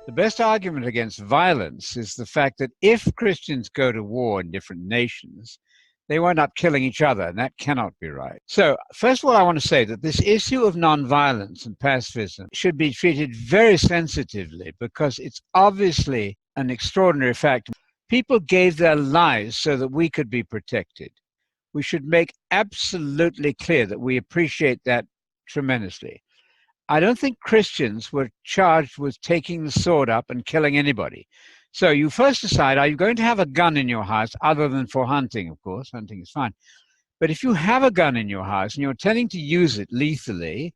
The best argument against violence is the fact that if Christians go to war in different nations, they wind up killing each other, and that cannot be right. So, first of all, I want to say that this issue of nonviolence and pacifism should be treated very sensitively because it's obviously an extraordinary fact. People gave their lives so that we could be protected. We should make absolutely clear that we appreciate that tremendously. I don't think Christians were charged with taking the sword up and killing anybody. So you first decide, are you going to have a gun in your house other than for hunting, of course? Hunting is fine. But if you have a gun in your house and you're intending to use it lethally,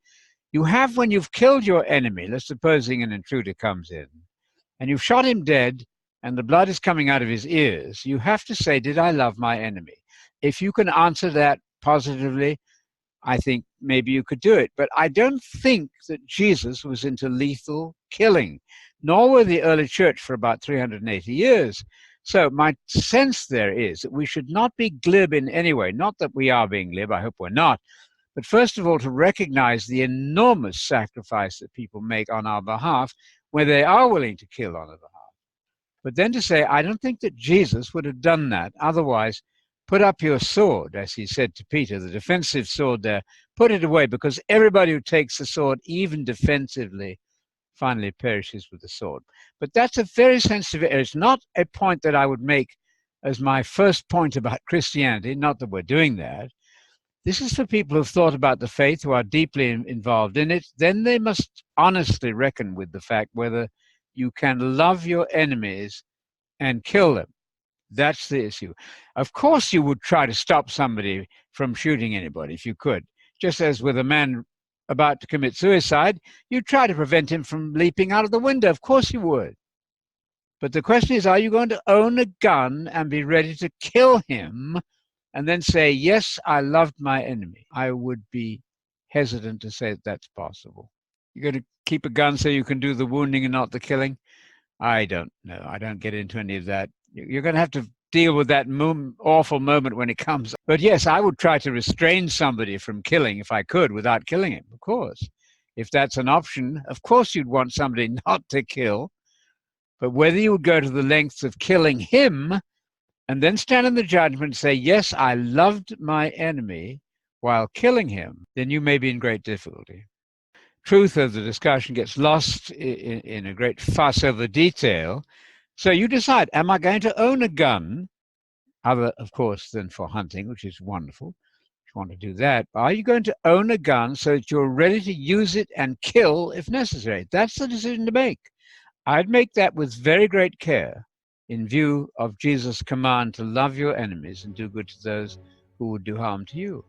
you have, when you've killed your enemy, let's supposing an intruder comes in, and you've shot him dead and the blood is coming out of his ears, you have to say, did I love my enemy? If you can answer that positively, I think maybe you could do it. But I don't think that Jesus was into lethal killing, nor were the early church for about 380 years. So my sense there is that we should not be glib in any way. Not that we are being glib, I hope we're not. But first of all, to recognize the enormous sacrifice that people make on our behalf, where they are willing to kill on our behalf. But then to say, I don't think that Jesus would have done that. Otherwise, put up your sword, as he said to Peter, the defensive sword there, put it away, because everybody who takes the sword, even defensively, finally perishes with the sword. But that's a very sensitive area. It's not a point that I would make as my first point about Christianity, not that we're doing that. This is for people who've thought about the faith, who are deeply involved in it. Then they must honestly reckon with the fact whether you can love your enemies and kill them. That's the issue. Of course, you would try to stop somebody from shooting anybody if you could. Just as with a man about to commit suicide, you try to prevent him from leaping out of the window. Of course you would. But the question is, are you going to own a gun and be ready to kill him and then say, yes, I loved my enemy? I would be hesitant to say that that's possible. You're going to keep a gun so you can do the wounding and not the killing? I don't know. I don't get into any of that. You're going to have to deal with that awful moment when it comes. But yes, I would try to restrain somebody from killing if I could without killing him, of course. If that's an option, of course you'd want somebody not to kill. But whether you would go to the lengths of killing him and then stand in the judgment and say, yes, I loved my enemy while killing him, then you may be in great difficulty. Truth of the discussion gets lost in a great fuss over detail. So you decide, am I going to own a gun, other, of course, than for hunting, which is wonderful, if you want to do that. Are you going to own a gun so that you're ready to use it and kill if necessary? That's the decision to make. I'd make that with very great care in view of Jesus' command to love your enemies and do good to those who would do harm to you.